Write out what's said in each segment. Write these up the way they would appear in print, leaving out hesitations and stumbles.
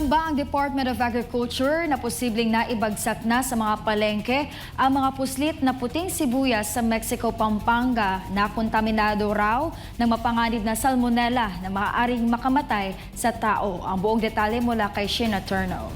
Nangamba ang Department of Agriculture na posibleng naibagsak na sa mga palengke ang mga puslit na puting sibuyas sa Mexico, Pampanga na kontaminado raw ng mapanganib na salmonella na maaaring makamatay sa tao. Ang buong detalye mula kay Sheena Turno.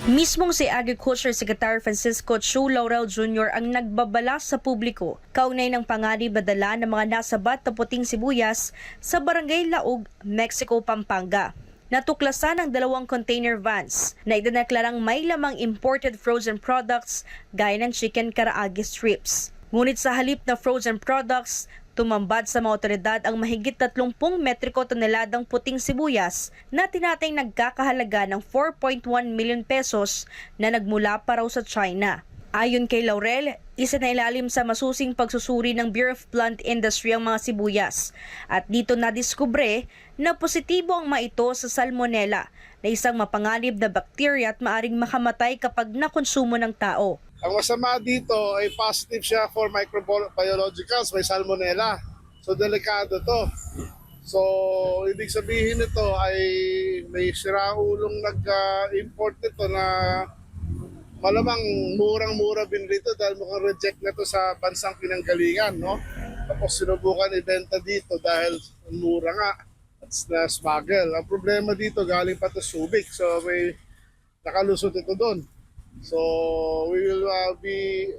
Mismong si Agriculture Secretary Francisco Chu Laurel Jr. ang nagbabala sa publiko kaugnay ng panganib na dala ng mga nasabat na puting sibuyas sa Barangay Laog, Mexico, Pampanga. Natuklasan ang 2 container vans na idineklarang may lamang imported frozen products gaya ng chicken karaage strips. Ngunit sa halip na frozen products, tumambad sa mga otoridad ang mahigit 30 metriko toneladang puting sibuyas na tinatayang nagkakahalaga ng 4.1 million pesos na nagmula pa raw sa China. Ayon kay Laurel, isinailalim sa masusing pagsusuri ng Bureau of Plant Industry ang mga sibuyas at dito nadiskubre na positibo ang mga ito sa salmonella na isang mapanganib na bakterya at maaring makamatay kapag nakonsumo ng tao. Ang masama dito ay positive siya for microbiologicals, may salmonella. So delikado to. So ibig sabihin nito ay may siraulong nag-import nito na malamang murang-mura bin rito dahil mukhang reject na to sa bansang pinanggalingan, no? Tapos sinubukan ibenta dito dahil mura nga at na smuggle. Ang problema dito galing pa to Subic. So may nakalusot ito doon. So we will be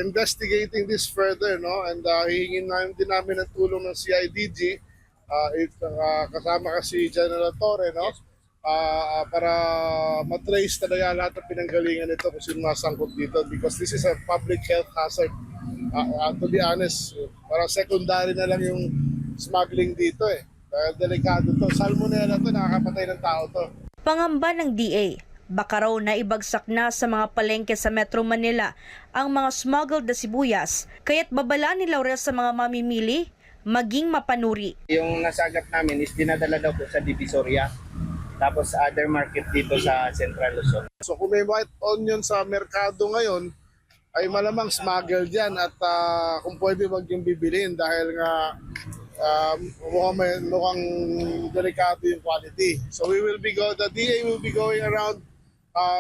investigating this further, no? And hihingin din namin ng tulong ng CIDG, kasama kasi General Torre, no? Para matrace talaga lahat ng pinanggalingan nito kung sino masangkot dito because this is a public health hazard. To be honest, parang secondary na lang yung smuggling dito Dahil delikado to. Salmonella to, nakakapatay ng tao to. Pangamba ng DA, baka raw na ibagsak na sa mga palengke sa Metro Manila ang mga smuggled na sibuyas, kaya't babala ni Laurel sa mga mamimili maging mapanuri. Yung nasagap namin is dinadala daw po sa Divisoria, tapos other market dito sa Central Luzon. So kung may white onion sa merkado ngayon, ay malamang smuggled yan at kung pwede wag yung bibilin dahil nga mukhang delikado yung quality. So the DA will be going around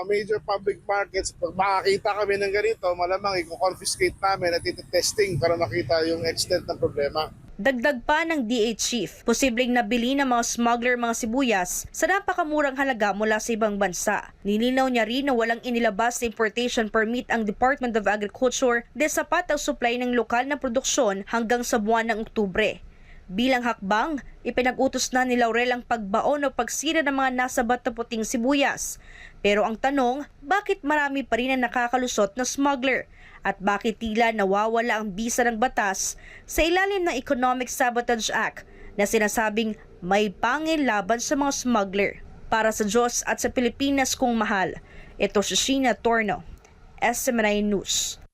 major public markets. Pag makakita kami ng ganito, malamang i-confiscate namin at iti-testing para makita yung extent ng problema. Dagdag pa ng DA Chief, posibleng nabili ng mga smuggler mga sibuyas sa napakamurang halaga mula sa ibang bansa. Nilinaw niya rin na walang inilabas na importation permit ang Department of Agriculture dahil sapat ang supply ng lokal na produksyon hanggang sa buwan ng Oktubre. Bilang hakbang, ipinag-utos na ni Laurel ang pagbaon o pagsira ng mga nasabat na puting sibuyas. Pero ang tanong, bakit marami pa rin ang nakakalusot na smuggler? At bakit tila nawawala ang bisa ng batas sa ilalim ng Economic Sabotage Act na sinasabing may pangil laban sa mga smuggler? Para sa Diyos at sa Pilipinas kong mahal, ito si Sheena Turno, SMNI News.